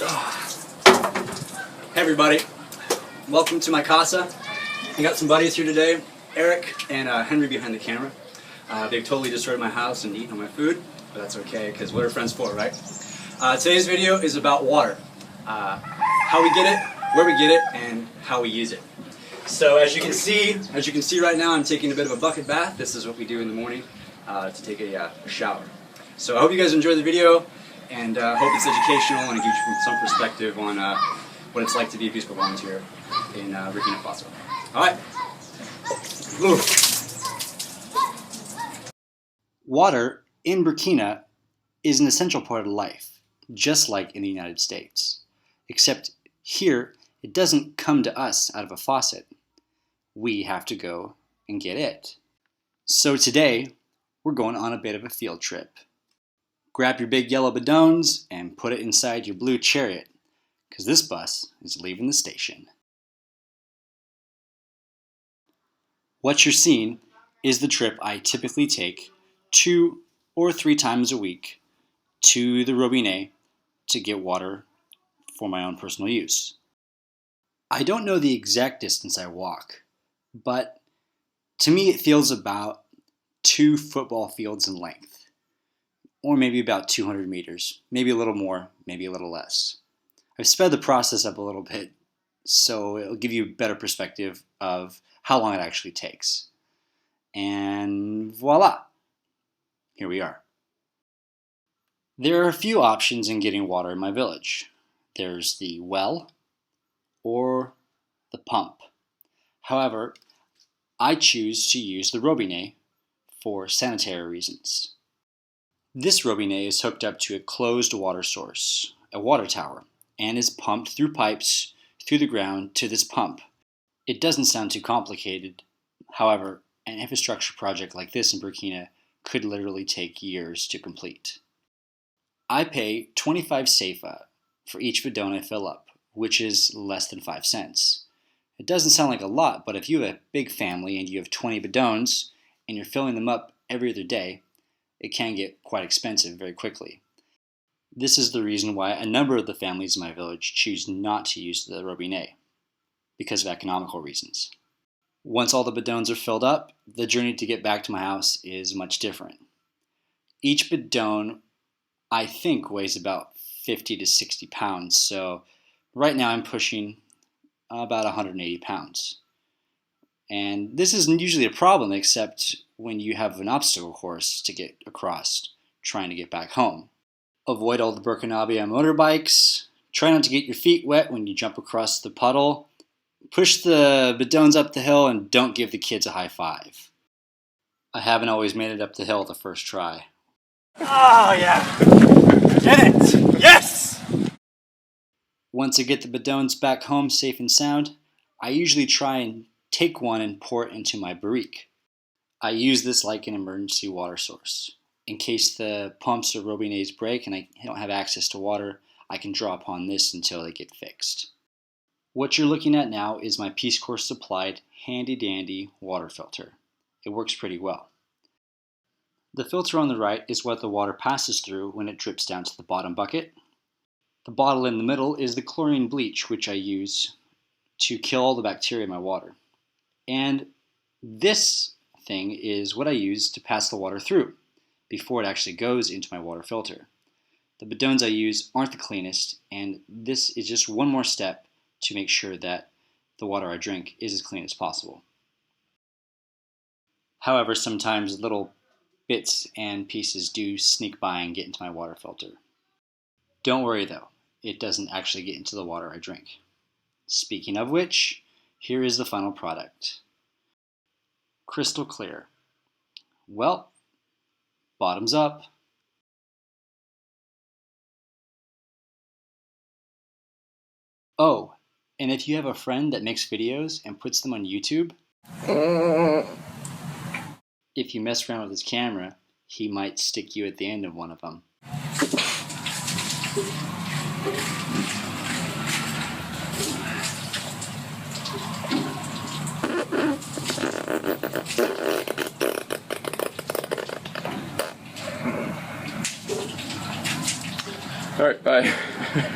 Hey everybody, welcome to my casa. I got some buddies here today, Eric and Henry behind the camera. They've totally destroyed my house and eaten all my food, but that's okay because what are friends for, right? Today's video is about water. How we get it, where we get it, and how we use it. So as you can see right now, I'm taking a bit of a bucket bath. This is what we do in the morning to take a shower. So I hope you guys enjoy the video, and hope it's educational and it gives you some perspective on what it's like to be a Peace Corps volunteer in Burkina Faso. Alright. Water in Burkina is an essential part of life, just like in the United States. Except here, it doesn't come to us out of a faucet. We have to go and get it. So today, we're going on a bit of a field trip. Grab your big yellow bidons and put it inside your blue chariot, because this bus is leaving the station. What you're seeing is the trip I typically take 2 or 3 times a week to the robinet to get water for my own personal use. I don't know the exact distance I walk, but to me it feels about 2 football fields in length. Or maybe about 200 meters, maybe a little more, maybe a little less. I've sped the process up a little bit, so it'll give you a better perspective of how long it actually takes. And voila, here we are. There are a few options in getting water in my village. There's the well or the pump. However, I choose to use the robinet for sanitary reasons. This robinet is hooked up to a closed water source, a water tower, and is pumped through pipes through the ground to this pump. It doesn't sound too complicated. However, an infrastructure project like this in Burkina could literally take years to complete. I pay 25 sefa for each bidon I fill up, which is less than 5 cents. It doesn't sound like a lot, but if you have a big family and you have 20 bidons and you're filling them up every other day, it can get quite expensive very quickly. This is the reason why a number of the families in my village choose not to use the robinet, because of economical reasons. Once all the bidons are filled up, the journey to get back to my house is much different. Each bidon, I think, weighs about 50 to 60 pounds, so right now I'm pushing about 180 pounds. And this isn't usually a problem except when you have an obstacle course to get across trying to get back home. Avoid all the Burkina motorbikes. Try not to get your feet wet when you jump across the puddle. Push the bidons up the hill and don't give the kids a high five. I haven't always made it up the hill the first try. Oh yeah! Get it! Yes! Once I get the bidons back home safe and sound, I usually try and take one and pour it into my barrique. I use this like an emergency water source. In case the pumps or robinets break and I don't have access to water, I can draw upon this until they get fixed. What you're looking at now is my Peace Corps supplied handy dandy water filter. It works pretty well. The filter on the right is what the water passes through when it drips down to the bottom bucket. The bottle in the middle is the chlorine bleach, which I use to kill all the bacteria in my water. And this thing is what I use to pass the water through before it actually goes into my water filter. The bidons I use aren't the cleanest, and this is just one more step to make sure that the water I drink is as clean as possible. However, sometimes little bits and pieces do sneak by and get into my water filter. Don't worry though, it doesn't actually get into the water I drink. Speaking of which, here is the final product. Crystal clear. Well, bottoms up. Oh, and if you have a friend that makes videos and puts them on YouTube, if you mess around with his camera, he might stick you at the end of one of them. All right, bye.